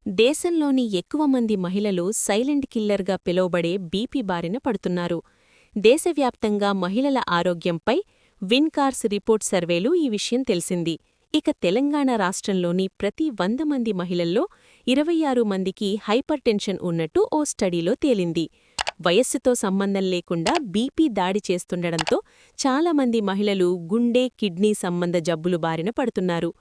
దేశంలోని ఎక్కువ మంది మహిళలు సైలెంట్ కిల్లర్గా పిలువబడే బీపీ బారిన పడుతున్నారు. దేశవ్యాప్తంగా మహిళల ఆరోగ్యంపై విన్కార్స్ రిపోర్ట్ సర్వేలు ఈ విషయం తెలిసింది. ఇక తెలంగాణ రాష్ట్రంలోని ప్రతి 100 మంది మహిళల్లో 26 మందికి హైపర్ టెన్షన్ ఉన్నట్టు ఓ స్టడీలో తేలింది. వయస్సుతో సంబంధం లేకుండా బీపీ దాడి చేస్తుండడంతో చాలామంది మహిళలు గుండె, కిడ్నీ సంబంధ జబ్బులు బారిన పడుతున్నారు.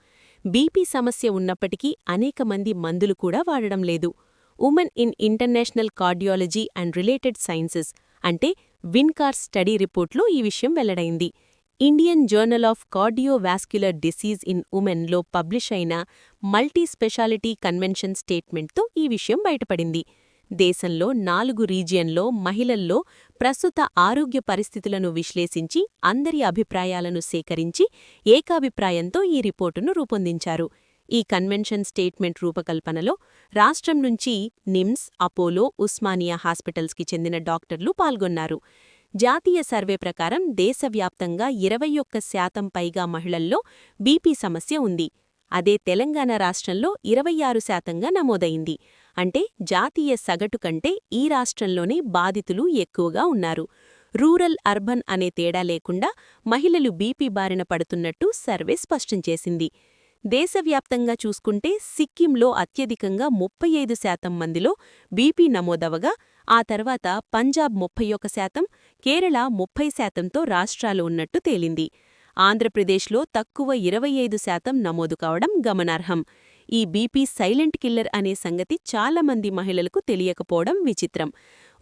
బీపీ సమస్య ఉన్నప్పటికీ అనేక మంది మందులు కూడా వాడడం లేదు. Women in international cardiology and related sciences అంటే విన్కార్స్ స్టడీ రిపోర్ట్లో ఈ విషయం వెల్లడైంది. Indian journal of cardiovascular disease in ఉమెన్లో పబ్లిష్ అయిన మల్టీ స్పెషాలిటీ కన్వెన్షన్ స్టేట్మెంట్తో ఈ విషయం బయటపడింది. దేశంలో 4 రీజియన్లో మహిళల్లో ప్రస్తుత ఆరోగ్య పరిస్థితులను విశ్లేషించి అందరి అభిప్రాయాలను సేకరించి ఏకాభిప్రాయంతో ఈ రిపోర్టును రూపొందించారు. ఈ కన్వెన్షన్ స్టేట్మెంట్ రూపకల్పనలో రాష్ట్రం నుంచి నిమ్స్, అపోలో, ఉస్మానియా హాస్పిటల్స్కి చెందిన డాక్టర్లు పాల్గొన్నారు. జాతీయ సర్వే ప్రకారం దేశవ్యాప్తంగా 21% పైగా మహిళల్లో బీపీ సమస్య ఉంది. అదే తెలంగాణ రాష్ట్రంలో 26%గా నమోదైంది. అంటే జాతీయ సగటు కంటే ఈ రాష్ట్రంలోనే బాధితులు ఎక్కువగా ఉన్నారు. రూరల్, అర్బన్ అనే తేడా లేకుండా మహిళలు బీపీ బారిన పడుతున్నట్టు సర్వే స్పష్టం చేసింది. దేశవ్యాప్తంగా చూసుకుంటే సిక్కింలో అత్యధికంగా 35% మందిలో బీపీ నమోదవగా ఆ తర్వాత పంజాబ్ 31%, కేరళ 30%తో రాష్ట్రాలు ఉన్నట్టు తేలింది. ఆంధ్రప్రదేశ్లో తక్కువ 25% నమోదు కావడం గమనార్హం. ఈ బీపీ సైలెంట్ కిల్లర్ అనే సంగతి చాలామంది మహిళలకు తెలియకపోవడం విచిత్రం.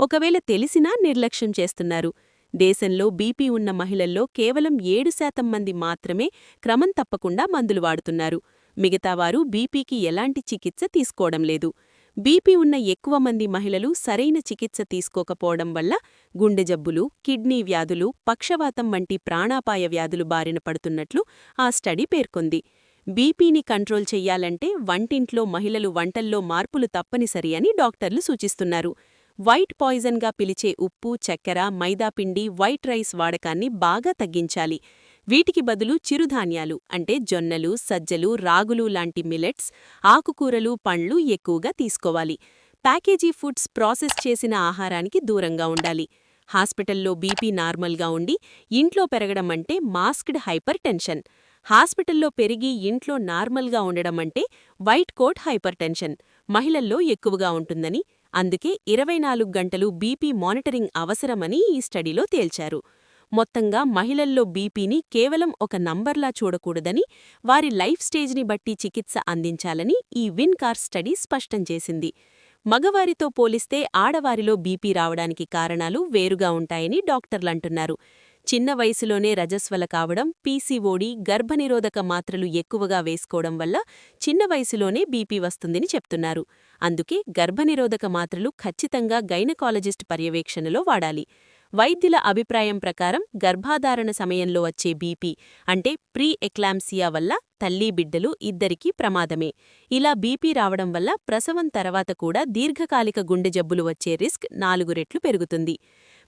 ఒకవేళ తెలిసినా నిర్లక్ష్యం చేస్తున్నారు. దేశంలో బీపీ ఉన్న మహిళల్లో కేవలం 7% మంది మాత్రమే క్రమం తప్పకుండా మందులు వాడుతున్నారు. మిగతావారు బీపీకి ఎలాంటి చికిత్స తీసుకోవడం లేదు. బీపీ ఉన్న ఎక్కువ మంది మహిళలు సరైన చికిత్స తీసుకోకపోవడం వల్ల గుండె జబ్బులు, కిడ్నీ వ్యాధులు, పక్షవాతం వంటి ప్రాణాపాయ వ్యాధులు బారిన పడుతున్నట్లు ఆ స్టడీ పేర్కొంది. బీపీని కంట్రోల్ చెయ్యాలంటే వంటింట్లో మహిళలు వంటల్లో మార్పులు తప్పనిసరి అని డాక్టర్లు సూచిస్తున్నారు. వైట్ పాయిజన్గా పిలిచే ఉప్పు, చక్కెర, మైదాపిండి, వైట్ రైస్ వాడకాన్ని బాగా తగ్గించాలి. వీటికి బదులు చిరుధాన్యాలు అంటే జొన్నలు, సజ్జలు, రాగులు లాంటి మిల్లెట్స్, ఆకుకూరలు, పండ్లు ఎక్కువగా తీసుకోవాలి. ప్యాకేజీ ఫుడ్స్, ప్రాసెస్ చేసిన ఆహారానికి దూరంగా ఉండాలి. హాస్పిటల్లో బీపీ నార్మల్గా ఉండి ఇంట్లో పెరగడం అంటే మాస్క్డ్ హైపర్ టెన్షన్. హాస్పిటల్లో పెరిగి ఇంట్లో నార్మల్గా ఉండడం అంటే వైట్ కోట్ హైపర్ టెన్షన్. మహిళల్లో ఎక్కువగా ఉంటుందని, అందుకే 24 గంటలు బీపీ మానిటరింగ్ అవసరమని ఈ స్టడీలో తేల్చారు. మొత్తంగా మహిళల్లో బీపీని కేవలం ఒక నంబర్లా చూడకూడదని, వారి లైఫ్ స్టేజ్ని బట్టి చికిత్స అందించాలని ఈ విన్కార్ స్టడీ స్పష్టం చేసింది. మగవారితో పోలిస్తే ఆడవారిలో బీపీ రావడానికి కారణాలు వేరుగా ఉంటాయని డాక్టర్లంటున్నారు. చిన్న వయసులోనే రజస్వల కావడం, పీసీఓడీ, గర్భనిరోధక మాత్రలు ఎక్కువగా వేసుకోవడం వల్ల చిన్న వయసులోనే బీపీ వస్తుందని చెప్తున్నారు. అందుకే గర్భనిరోధక మాత్రలు ఖచ్చితంగా గైనకాలజిస్ట్ పర్యవేక్షణలో వాడాలి. వైద్యుల అభిప్రాయం ప్రకారం గర్భాధారణ సమయంలో వచ్చే బీపీ అంటే ప్రీ ఎక్లాంప్సియా వల్ల తల్లి, బిడ్డలు ఇద్దరికీ ప్రమాదమే. ఇలా బీపీ రావడం వల్ల ప్రసవం తర్వాత కూడా దీర్ఘకాలిక గుండె జబ్బులు వచ్చే రిస్క్ 4 రెట్లు పెరుగుతుంది.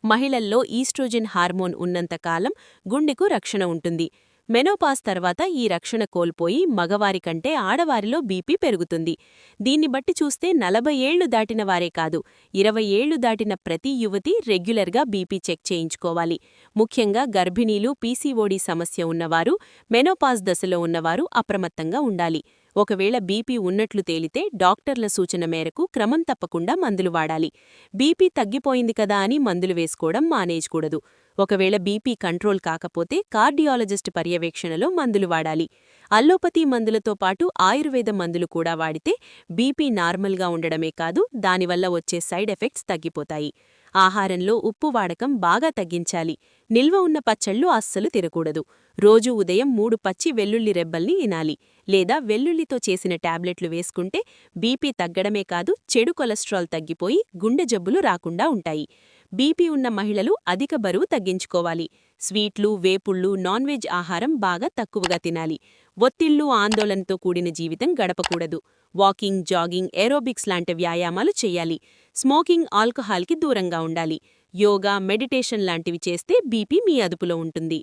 మహిళల్లో ఈస్ట్రోజెన్ హార్మోన్ ఉన్నంతకాలం గుండెకు రక్షణ ఉంటుంది. మెనోపాజ్ తర్వాత ఈ రక్షణ కోల్పోయి మగవారి కంటే ఆడవారిలో బీపీ పెరుగుతుంది. దీన్ని బట్టి చూస్తే 40 ఏళ్లు దాటిన వారే కాదు, 20 ఏళ్లు దాటిన ప్రతి యువతి రెగ్యులర్గా బీపీ చెక్ చేయించుకోవాలి. ముఖ్యంగా గర్భిణీలు, పీసీఓడీ సమస్య ఉన్నవారు, మెనోపాజ్ దశలో ఉన్నవారు అప్రమత్తంగా ఉండాలి. ఒకవేళ బీపీ ఉన్నట్లు తేలితే డాక్టర్ల సూచన మేరకు క్రమం తప్పకుండా మందులు వాడాలి. బీపీ తగ్గిపోయింది కదా అని మందులు వేసుకోవడం మానేయకూడదు. ఒకవేళ బీపీ కంట్రోల్ కాకపోతే కార్డియాలజిస్ట్ పర్యవేక్షణలో మందులు వాడాలి. అల్లోపతి మందులతో పాటు ఆయుర్వేద మందులు కూడా వాడితే బీపీ నార్మల్గా ఉండడమే కాదు, దానివల్ల వచ్చే సైడ్ ఎఫెక్ట్స్ తగ్గిపోతాయి. ఆహారంలో ఉప్పు వాడకం బాగా తగ్గించాలి. నిల్వ ఉన్న పచ్చళ్ళు అస్సలు తినకూడదు. రోజూ ఉదయం 3 పచ్చి వెల్లుల్లి రెబ్బల్ని తినాలి. లేదా వెల్లుల్లితో చేసిన టాబ్లెట్లు వేసుకుంటే బీపీ తగ్గడమే కాదు, చెడు కొలెస్ట్రాల్ తగ్గిపోయి గుండె జబ్బులు రాకుండా ఉంటాయి. బీపీ ఉన్న మహిళలు అధిక బరువు తగ్గించుకోవాలి. స్వీట్లు, వేపుళ్ళు, నాన్ వెజ్ ఆహారం బాగా తక్కువగా తినాలి. ఒత్తిళ్లు, ఆందోళనతో కూడిన జీవితం గడపకూడదు. వాకింగ్, జాగింగ్, ఏరోబిక్స్ లాంటి వ్యాయామాలు చెయ్యాలి. స్మోకింగ్, ఆల్కహాల్కి దూరంగా ఉండాలి. యోగా, మెడిటేషన్ లాంటివి చేస్తే బీపీ మీ అదుపులో ఉంటుంది.